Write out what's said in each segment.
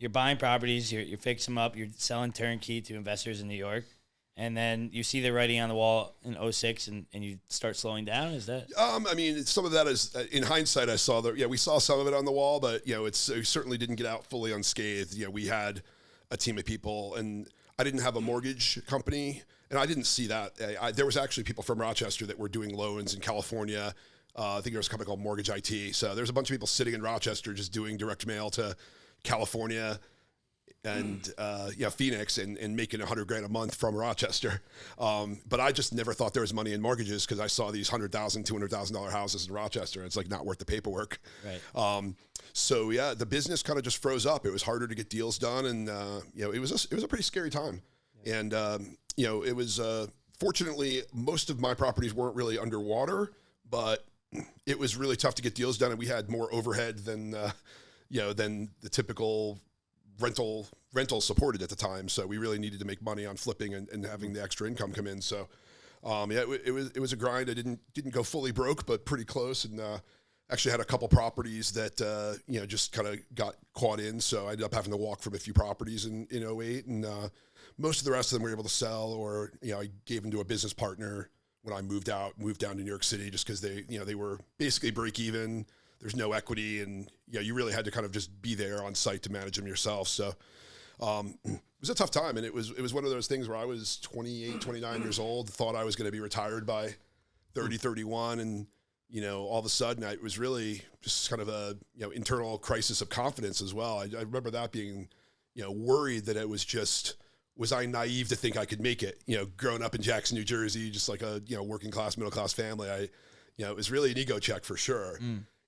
you're buying properties, you're fixing them up, you're selling turnkey to investors in New York, and then you see the writing on the wall in '06 and you start slowing down? Is that? I mean, some of that is, in hindsight, I saw that, we saw some of it on the wall, but, it certainly didn't get out fully unscathed. We had a team of people, and I didn't have a mortgage company, and I didn't see that. There was actually people from Rochester that were doing loans in California. I think there was a company called Mortgage IT. So there's a bunch of people sitting in Rochester just doing direct mail to California and Phoenix and making $100,000 a month from Rochester. But I just never thought there was money in mortgages because I saw these $100,000, $200,000 houses in Rochester. And it's like not worth the paperwork. Right. So yeah, the business kind of just froze up. It was harder to get deals done, and it was a pretty scary time. Yeah. And it was fortunately most of my properties weren't really underwater, but it was really tough to get deals done, and we had more overhead than the typical rental supported at the time. So we really needed to make money on flipping and having the extra income come in. So it was a grind. I didn't go fully broke, but pretty close, and actually had a couple properties that just kind of got caught in. So I ended up having to walk from a few properties in '08, and most of the rest of them were able to sell, or I gave them to a business partner when I moved down to New York City, just because they were basically break even. There's no equity, and you really had to kind of just be there on site to manage them yourself. So it was a tough time, and it was one of those things where I was 28, 29 years old, thought I was going to be retired by 30, 31, and all of a sudden it was really just kind of a internal crisis of confidence as well. I remember that being worried that it was just, was I naive to think I could make it? Growing up in Jackson, New Jersey, just like a working class, middle class family, it was really an ego check for sure.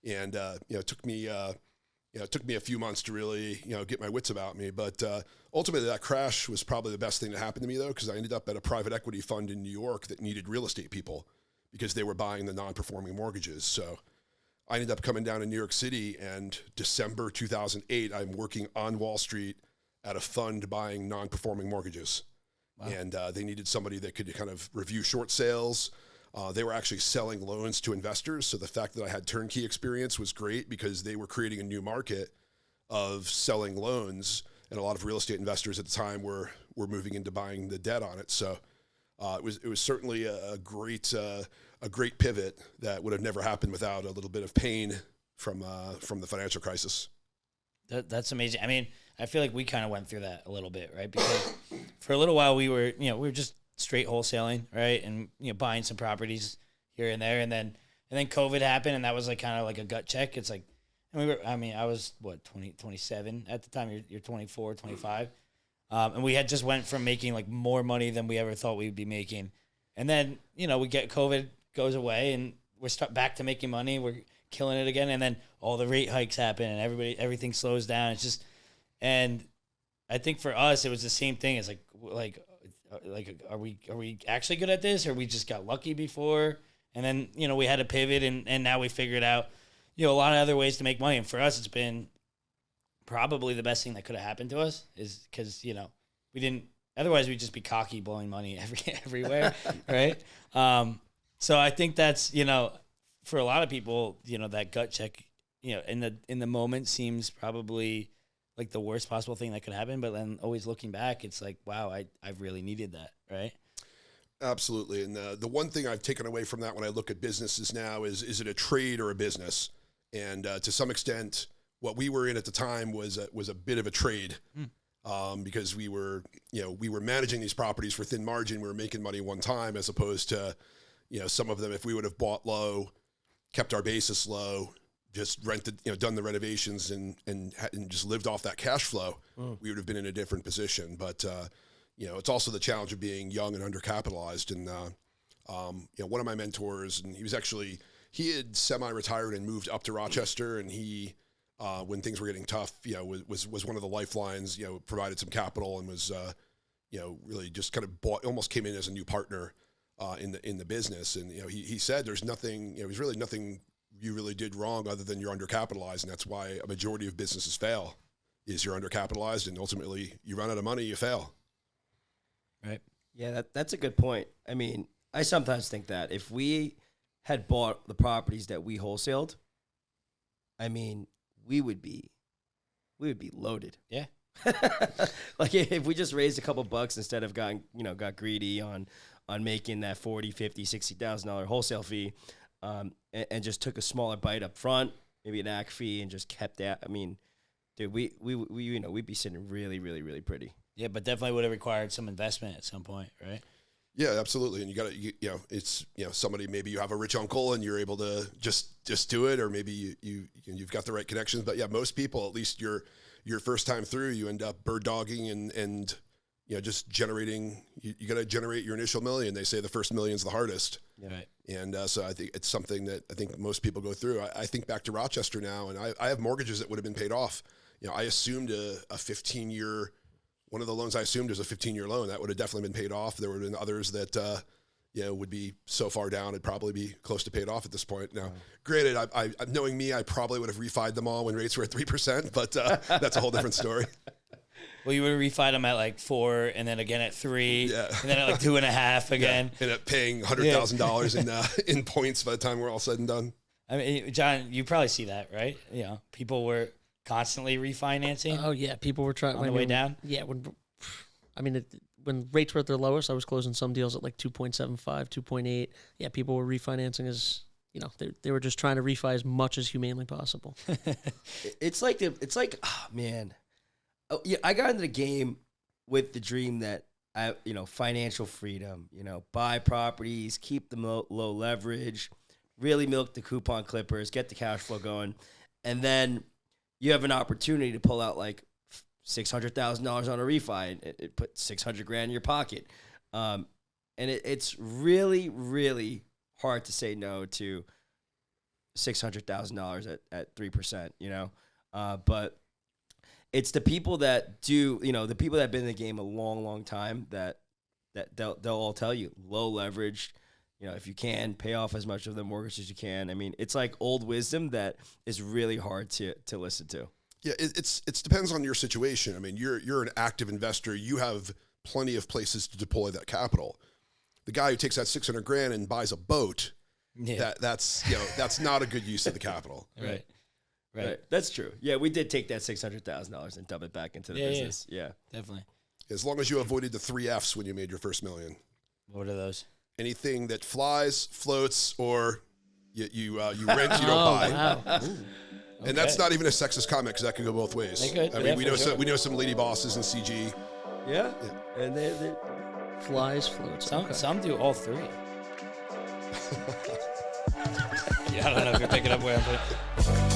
And it took me a few months to really get my wits about me. But ultimately, that crash was probably the best thing that happened to me, though, because I ended up at a private equity fund in New York that needed real estate people because they were buying the non-performing mortgages. So I ended up coming down to New York City, and December 2008, I'm working on Wall Street at a fund buying non-performing mortgages. Wow. And they needed somebody that could kind of review short sales. They were actually selling loans to investors. So the fact that I had turnkey experience was great because they were creating a new market of selling loans. And a lot of real estate investors at the time were moving into buying the debt on it. So it was certainly a great pivot that would have never happened without a little bit of pain from the financial crisis. That's amazing. I mean, I feel like we kind of went through that a little bit, right? Because for a little while we were just straight wholesaling, right? And, buying some properties here and there. And then COVID happened, and that was like kind of like a gut check. It's like, I was 27 at the time. You're 24, 25. And we had just went from making like more money than we ever thought we'd be making. And then, we get COVID goes away and we're back to making money. We're killing it again. And then all the rate hikes happen and everything slows down. It's just, and I think for us, it was the same thing. It's like, are we actually good at this, or we just got lucky before? And then, we had to pivot, and now we figured out, a lot of other ways to make money. And for us, it's been probably the best thing that could have happened to us, is because, we didn't, otherwise we'd just be cocky blowing money everywhere. Right. So I think that's, for a lot of people, that gut check, in the moment seems probably like the worst possible thing that could happen. But then always looking back, it's like, wow, I really needed that. Right. Absolutely. And the one thing I've taken away from that when I look at businesses now is it a trade or a business? And to some extent, what we were in at the time was a bit of a trade, because we were managing these properties for thin margin. We were making money one time, as opposed to, some of them, if we would have bought low, kept our basis low, just rented, done the renovations and just lived off that cash flow, we would have been in a different position. But, it's also the challenge of being young and undercapitalized. And, one of my mentors, and he had semi-retired and moved up to Rochester, and he, when things were getting tough, was one of the lifelines, provided some capital and was, really just kind of almost came in as a new partner, in the business. And, he said there's nothing, there's really nothing you really did wrong other than you're undercapitalized. And that's why a majority of businesses fail, is you're undercapitalized, and ultimately you run out of money, you fail. Right. Yeah, that's a good point. I mean, I sometimes think that if we had bought the properties that we wholesaled, I mean, we would be loaded. Yeah. Like if we just raised a couple bucks instead of got greedy on making that $40,000, $50,000, $60,000 wholesale fee, and just took a smaller bite up front, maybe an AC fee, and just kept that. I mean, dude, we'd be sitting really, really, really pretty. Yeah, but definitely would have required some investment at some point, right? Yeah, absolutely. And you got to, it's, somebody, maybe you have a rich uncle and you're able to just do it, or maybe you've got the right connections. But yeah, most people, at least your first time through, you end up bird dogging and just generating. You got to generate your initial million. They say the first million's the hardest. Yeah. Right. And so I think it's something that I think most people go through. I think back to Rochester now, and I have mortgages that would have been paid off. I assumed a 15-year. One of the loans I assumed was a 15-year loan. That would have definitely been paid off. There would have been others that, would be so far down, it'd probably be close to paid off at this point. Now, granted, I knowing me, I probably would have refied them all when rates were at 3%, but that's a whole different story. Well, you would have refied them at like 4, and then again at 3, and then at like 2.5 again. Yeah. And at paying $100,000 in points by the time we're all said and done. I mean, John, you probably see that, right? People were constantly refinancing. Oh yeah, people were trying on the way down. Yeah, when rates were at their lowest, I was closing some deals at like 2.75, 2.8. Yeah, people were refinancing as they were just trying to refi as much as humanly possible. It's like oh man, I got into the game with the dream that financial freedom, buy properties, keep them low leverage, really milk the coupon clippers, get the cash flow going, and then you have an opportunity to pull out like $600,000 on a refi and it put $600,000 in your pocket. And it's really, really hard to say no to $600,000 at 3%, but it's the people that do, the people that have been in the game a long, long time that they'll all tell you low leverage. If you can, pay off as much of the mortgage as you can. I mean, it's like old wisdom that is really hard to listen to. Yeah, it depends on your situation. I mean, you're an active investor. You have plenty of places to deploy that capital. The guy who takes that $600,000 and buys a boat, that's not a good use of the capital. Right. That's true. Yeah, we did take that $600,000 and dump it back into the business. Yeah, definitely. As long as you avoided the 3 Fs when you made your first million. What are those? Anything that flies, floats, or you rent, you don't buy. Wow. And that's not even a sexist comment because that could go both ways. They could. I mean, we know some lady bosses in CG. Yeah. And they flies, floats. Some do all 3. Yeah, I don't know if you're picking up where I'm putting.